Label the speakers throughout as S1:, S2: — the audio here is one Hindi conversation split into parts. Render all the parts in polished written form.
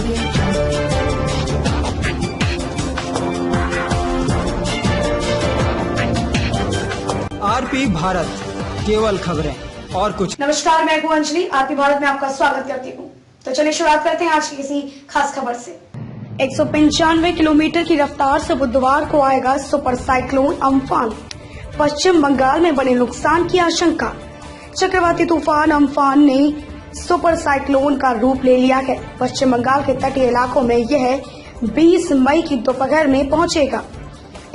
S1: आरपी भारत, केवल खबरें और कुछ।
S2: नमस्कार, मैं हूं अंजलि। आरपी भारत में आपका स्वागत करती हूं। तो चलिए शुरुआत करते हैं आज की किसी खास खबर से। 195 किलोमीटर की रफ्तार से बुधवार को आएगा सुपर साइक्लोन अम्फान। पश्चिम बंगाल में बड़े नुकसान की आशंका। चक्रवाती तूफान अम्फान ने सुपर साइक्लोन का रूप ले लिया है। पश्चिम बंगाल के तटीय इलाकों में यह 20 मई की दोपहर में पहुंचेगा।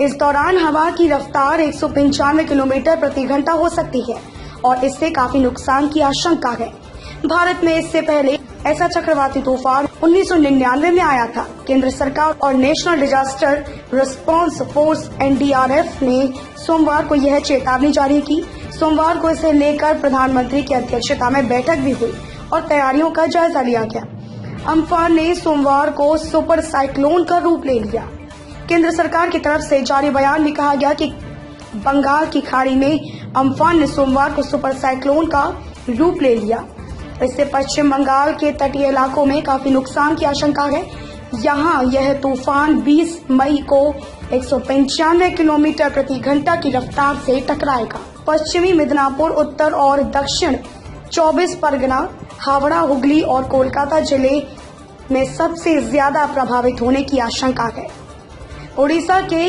S2: इस दौरान हवा की रफ्तार 195 किलोमीटर प्रति घंटा हो सकती है और इससे काफी नुकसान की आशंका है। भारत में इससे पहले ऐसा चक्रवाती तूफान 1999 में आया था। केंद्र सरकार और national disaster response force NDRF ने सोमवार को यह चेतावनी जारी की। सोमवार को इसे लेकर प्रधानमंत्री की अध्यक्षता में बैठक भी हुई और तैयारियों का जायजा लिया गया। अम्फान ने सोमवार को सुपर साइक्लोन का रूप ले लिया। केंद्र सरकार की तरफ से जारी बयान में कहा गया कि बंगाल की खाड़ी में अम्फान ने सोमवार को सुपर साइक्लोन का रूप ले लिया। इससे पश्चिम बंगाल के तटीय इलाकों में काफी नुकसान की आशंका है। यहाँ यह तूफान 20 मई को 195 किलोमीटर प्रति घंटा की रफ्तार से टकराएगा। पश्चिमी मिदनापुर, उत्तर और दक्षिण 24 परगना, हावड़ा, हुगली और कोलकाता जिले में सबसे ज्यादा प्रभावित होने की आशंका है। ओडिशा के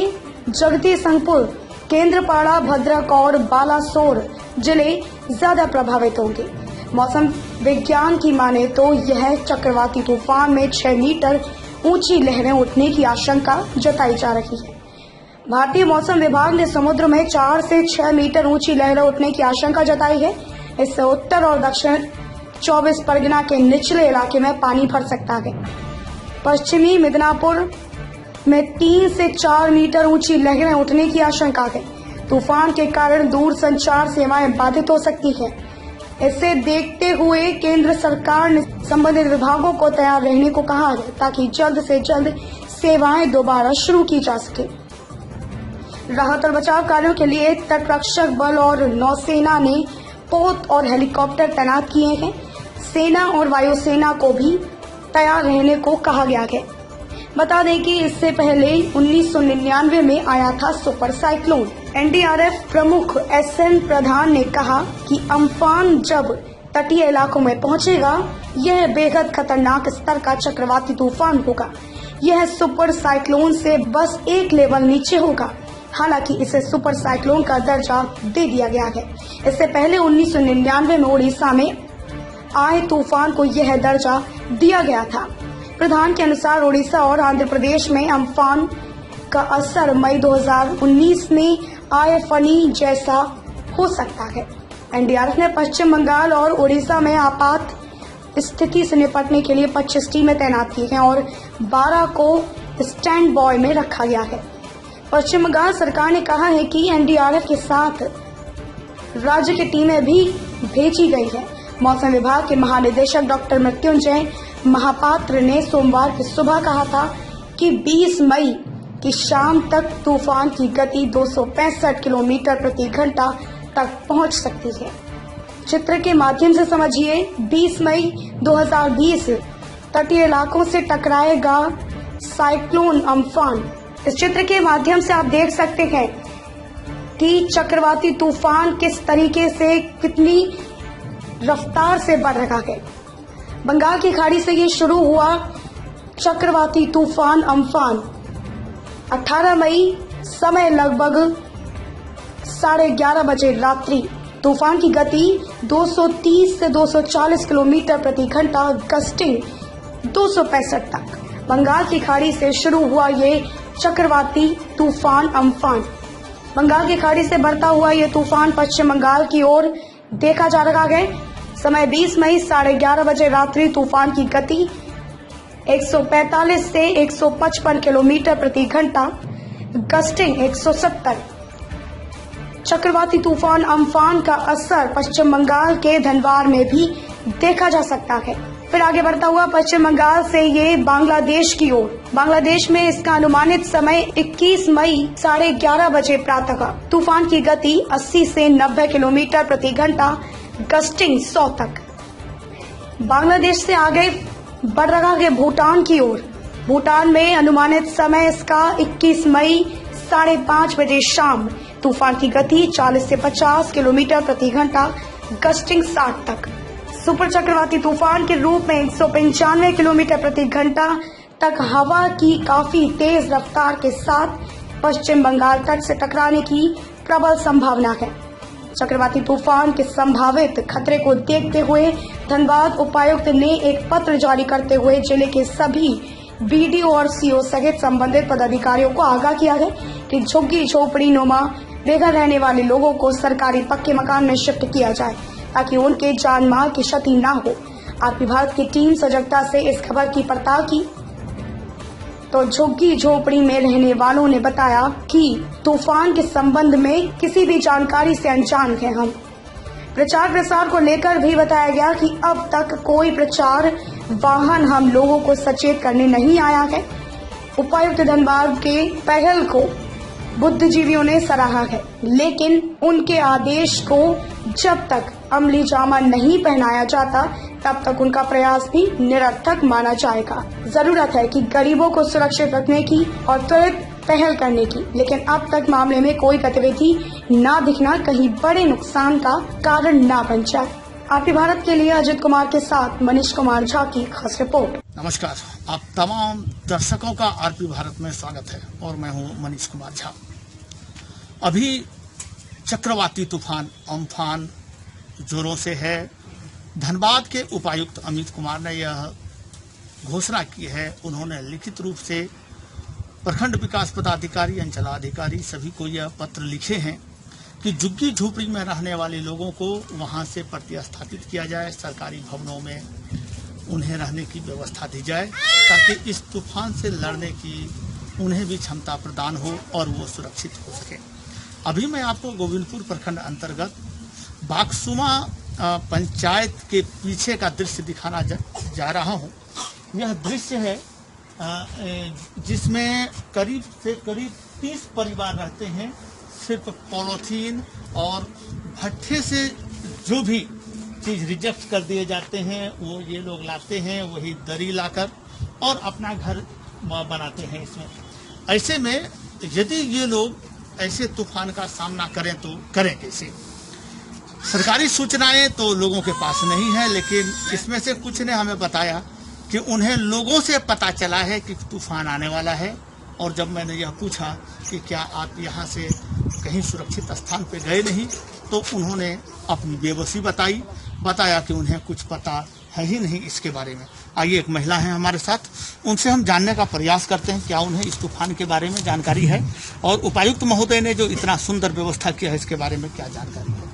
S2: जगदीशपुर, केंद्रपाड़ा, भद्रक और बालासोर जिले ज्यादा प्रभावित होंगे। मौसम विज्ञान की माने तो यह चक्रवाती तूफान में 6 मीटर ऊंची लहरें उठने की आशंका जताई जा रही है। भारतीय मौसम विभाग ने समुद्र में 4 से 6 मीटर ऊंची लहरें उठने की आशंका जताई है। इससे उत्तर और दक्षिण 24 परगना के निचले इलाके में पानी भर सकता है। पश्चिमी मिदनापुर में 3 से 4 मीटर ऊंची लहरें उठने की आशंका है। तूफान के कारण दूर संचार सेवाएं बाधित हो सकती हैं। इसे देखते हुए केंद्र सरकार ने संबंधित विभागों को तैयार रहने को कहा है ताकि जल्द से जल्द सेवाएं दोबारा शुरू की जा सके। राहत और बचाव कार्यों के लिए तटरक्षक बल और नौसेना ने पोत और हेलीकॉप्टर तैनात किए हैं। सेना और वायुसेना को भी तैयार रहने को कहा गया है। बता दें कि इससे पहले 1999 में आया था सुपर साइक्लोन। NDRF प्रमुख SN प्रधान ने कहा कि अम्फान जब तटीय इलाकों में पहुंचेगा, यह बेहद खतरनाक स्तर का चक्रवाती तूफान होगा। यह सुपर साइक्लोन से बस एक लेवल नीचे होगा। हालांकि इसे सुपर साइक्लोन का दर्जा दे दिया गया है। इससे पहले 1999 में उड़ीसा में आए तूफान को यह दर्जा दिया गया था। प्रधान के अनुसार उड़ीसा और आंध्र प्रदेश में अम्फान का असर मई 2019 में आए फनी जैसा हो सकता है। NDRF ने पश्चिम बंगाल और उड़ीसा में आपात स्थिति से निपटने के लिए 25 टीमें तैनात की हैं और 12 को स्टैंड बाय में रखा गया है। पश्चिम बंगाल सरकार ने कहा है कि NDRF के साथ राज्य की टीमें भी भेजी गई है। मौसम विभाग के महानिदेशक डॉक्टर मृत्युंजय महापात्र ने सोमवार की सुबह कहा था कि 20 मई की शाम तक तूफान की गति 265 किलोमीटर प्रति घंटा तक पहुंच सकती है। चित्र के माध्यम से समझिए, 20 मई 2020 तटीय इलाकों से टकराएगा साइक्लोन अम्फान। इस चित्र के माध्यम से आप देख सकते हैं कि चक्रवाती तूफान किस तरीके से, कितनी रफ्तार से बढ़ रहा है। बंगाल की खाड़ी से ये शुरू हुआ चक्रवाती तूफान अम्फान 18 मई समय लगभग 11:30 बजे रात्रि। तूफान की गति 230 से 240 किलोमीटर प्रति घंटा, गस्टिंग 265 तक। बंगाल की खाड़ी से शुरू हुआ ये चक्रवाती तूफान अम्फान। बंगाल की खाड़ी से बढ़ता हुआ ये तूफान पश्चिम बंगाल की ओर देखा जा रहा है। समय 20 मई 11:30 बजे रात्रि। तूफान की गति 145 से 155 किलोमीटर प्रति घंटा, गस्टिंग 170। चक्रवाती तूफान अम्फान का असर पश्चिम बंगाल के धनबाद में भी देखा जा सकता है। फिर आगे बढ़ता हुआ पश्चिम बंगाल से ये बांग्लादेश की ओर। बांग्लादेश में इसका अनुमानित समय 21 मई 11:30 बजे प्रातः। तूफान की गति 80 से 90 किलोमीटर प्रति घंटा, गस्टिंग 100 तक। बांग्लादेश से आगे बढ़ रहा है भूटान की ओर। भूटान में अनुमानित समय इसका 21 मई 5:30 बजे शाम। तूफान की गति 40 से 50 किलोमीटर प्रति घंटा, गस्टिंग 60 तक। सुपर चक्रवाती तूफान के रूप में 195 किलोमीटर प्रति घंटा तक हवा की काफी तेज रफ्तार के साथ पश्चिम बंगाल तट से टकराने की प्रबल संभावना है। चक्रवाती तूफान के संभावित खतरे को देखते हुए धनबाद उपायुक्त ने एक पत्र जारी करते हुए जिले के सभी बीडीओ और सीओ सहित संबंधित पदाधिकारियों को आगाह किया है कि झुग्गी झोपड़ी नुमा बेघर रहने वाले लोगों को सरकारी पक्के मकान में शिफ्ट किया जाए ताकि उनके जान माल की क्षति न हो। आरपी भारत की टीम सजगता से इस खबर की पड़ताल की तो झुग्गी झोपड़ी में रहने वालों ने बताया कि तूफान के संबंध में किसी भी जानकारी से अनजान हैं हम। प्रचार प्रसार को लेकर भी बताया गया कि अब तक कोई प्रचार वाहन हम लोगों को सचेत करने नहीं आया है। उपायुक्त धनबाद के पहल को बुद्धिजीवियों ने सराहा है, लेकिन उनके आदेश को जब तक अमली जामा नहीं पहनाया जाता तब तक उनका प्रयास भी निरर्थक माना जाएगा। जरूरत है कि गरीबों को सुरक्षित रखने की और त्वरित पहल करने की, लेकिन अब तक मामले में कोई गतिविधि न दिखना कहीं बड़े नुकसान का कारण न बन जाए। आरपी भारत के लिए अजित कुमार के साथ मनीष कुमार झा की खास रिपोर्ट।
S3: नमस्कार, आप तमाम दर्शकों का आरपी भारत में स्वागत है और मैं हूं मनीष कुमार झा। अभी चक्रवाती तूफान अम्फान जोरों से है। धनबाद के उपायुक्त अमित कुमार ने यह घोषणा की है। उन्होंने लिखित रूप से प्रखंड विकास पदाधिकारी, अंचलाधिकारी सभी को यह पत्र लिखे हैं कि झुग्गी झोपड़ी में रहने वाले लोगों को वहां से प्रतिस्थापित किया जाए, सरकारी भवनों में उन्हें रहने की व्यवस्था दी जाए ताकि इस तूफान से लड़ने की उन्हें भी क्षमता प्रदान हो और वो सुरक्षित हो सके। अभी मैं आपको गोविंदपुर प्रखंड अंतर्गत बागसुमा पंचायत के पीछे का दृश्य दिखाना जा रहा हूँ। यह दृश्य है जिसमें करीब से करीब 30 परिवार रहते हैं। सिर्फ पॉलीथीन और भट्ठे से जो भी चीज रिजेक्ट कर दिए जाते हैं वो ये लोग लाते हैं, वही दरी लाकर और अपना घर बनाते हैं इसमें। ऐसे में यदि ये लोग ऐसे तूफान का सामना करें तो करें कैसे? सरकारी सूचनाएं तो लोगों के पास नहीं है, लेकिन इसमें से कुछ ने हमें बताया कि उन्हें लोगों से पता चला है कि तूफान आने वाला है। और जब मैंने यह पूछा कि क्या आप यहाँ से कहीं सुरक्षित स्थान पे गए नहीं, तो उन्होंने अपनी बेबसी बताया कि उन्हें कुछ पता है ही नहीं इसके बारे में। आइए, एक महिला है हमारे साथ, उनसे हम जानने का प्रयास करते हैं क्या उन्हें इस तूफान के बारे में जानकारी है और उपायुक्त महोदय ने जो इतना सुंदर व्यवस्था किया है इसके बारे में क्या जानकारी है।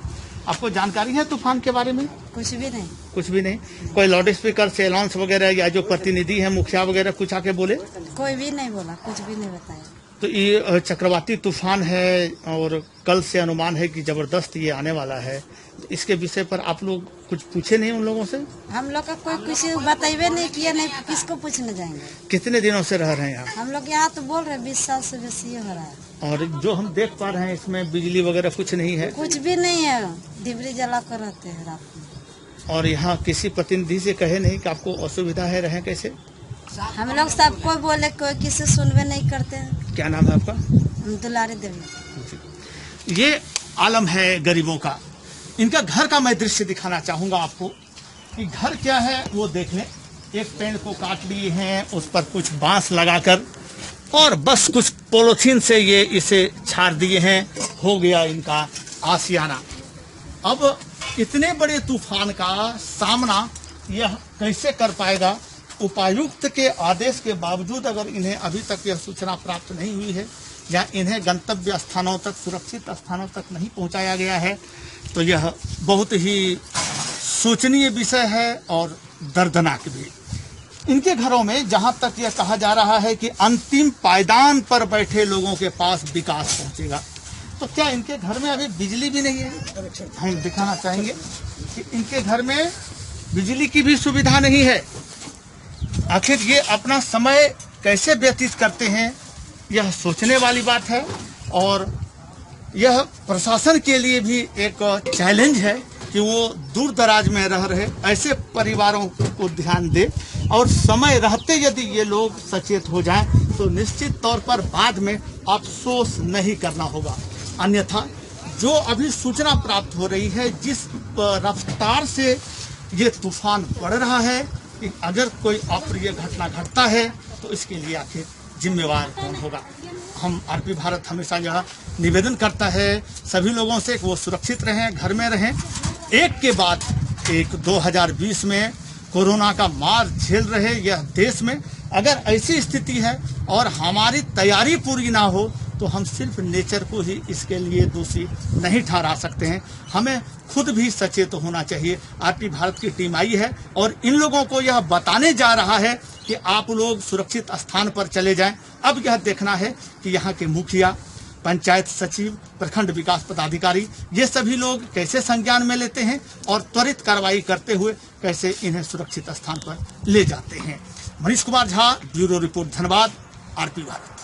S3: आपको जानकारी है तूफान के बारे में?
S4: कुछ भी नहीं।
S3: कुछ भी नहीं? कोई लाउड स्पीकर से अनाउंस वगैरह या जो प्रतिनिधि है, मुखिया वगैरह कुछ आके बोले?
S4: कोई भी नहीं बोला, कुछ भी नहीं बताया।
S3: तो ये चक्रवाती तूफान है और कल से अनुमान है कि जबरदस्त ये आने वाला है। इसके विषय पर आप लोग कुछ पूछे नहीं उन लोगों से?
S4: हम लोग का कोई कुछ बताइए नहीं किया, नहीं किसको पूछने जाएंगे।
S3: कितने दिनों से रह रहे हैं यहाँ?
S4: हम लोग यहाँ तो बोल रहे 20 साल से बेसी हो रहा है।
S3: और जो हम देख पा रहे हैं इसमें बिजली वगैरह कुछ नहीं है?
S4: कुछ भी नहीं है, डिबरी जला कर रहते हैं रात में।
S3: और यहाँ किसी प्रतिनिधि से कहे नहीं कि आपको असुविधा है, रहे कैसे?
S4: हम लोग सबको बोले, कोई किसी सुनवे नहीं करते हैं।
S3: क्या नाम है आपका?
S4: हम दुलारी देवी।
S3: ये आलम है गरीबों का। इनका घर का मैं दृश्य दिखाना चाहूंगा आपको कि घर क्या है वो देख लें। एक पेड़ को काट लिए हैं, उस पर कुछ बांस लगाकर और बस कुछ पॉलीथीन से ये इसे छाड़ दिए हैं, हो गया इनका आशियाना। अब इतने बड़े तूफान का सामना यह कैसे कर पाएगा? उपायुक्त के आदेश के बावजूद अगर इन्हें अभी तक यह सूचना प्राप्त नहीं हुई है या इन्हें गंतव्य स्थानों तक, सुरक्षित स्थानों तक नहीं पहुंचाया गया है, तो यह बहुत ही सोचनीय विषय है और दर्दनाक भी। इनके घरों में जहां तक यह कहा जा रहा है कि अंतिम पायदान पर बैठे लोगों के पास विकास पहुंचेगा, तो क्या इनके घर में अभी बिजली भी नहीं है? हम दिखाना चाहेंगे कि इनके घर में बिजली की भी सुविधा नहीं है। आखिर ये अपना समय कैसे व्यतीत करते हैं, यह सोचने वाली बात है। और यह प्रशासन के लिए भी एक चैलेंज है कि वो दूर दराज में रह रहे ऐसे परिवारों को ध्यान दे और समय रहते यदि ये लोग सचेत हो जाएं तो निश्चित तौर पर बाद में अफसोस नहीं करना होगा। अन्यथा जो अभी सूचना प्राप्त हो रही है, जिस रफ्तार से ये तूफान बढ़ रहा है, कि अगर कोई अप्रिय घटना घटता है तो इसके लिए आखिर जिम्मेवार कौन होगा। हम आरपी भारत हमेशा यह निवेदन करता है सभी लोगों से कि वो सुरक्षित रहें, घर में रहें। एक के बाद एक 2020 में कोरोना का मार झेल रहे यह देश में अगर ऐसी स्थिति है और हमारी तैयारी पूरी ना हो तो हम सिर्फ नेचर को ही इसके लिए दोषी नहीं ठहरा सकते हैं। हमें खुद भी सचेत होना चाहिए। आरपी भारत की टीम आई है और इन लोगों को यह बताने जा रहा है कि आप लोग सुरक्षित स्थान पर चले जाएं। अब यह देखना है कि यहाँ के मुखिया, पंचायत सचिव, प्रखंड विकास पदाधिकारी, ये सभी लोग कैसे संज्ञान में लेते हैं और त्वरित कार्रवाई करते हुए कैसे इन्हें सुरक्षित स्थान पर ले जाते हैं। Manish Kumar Jha, bureau report, Dhanbad, RP Bharat.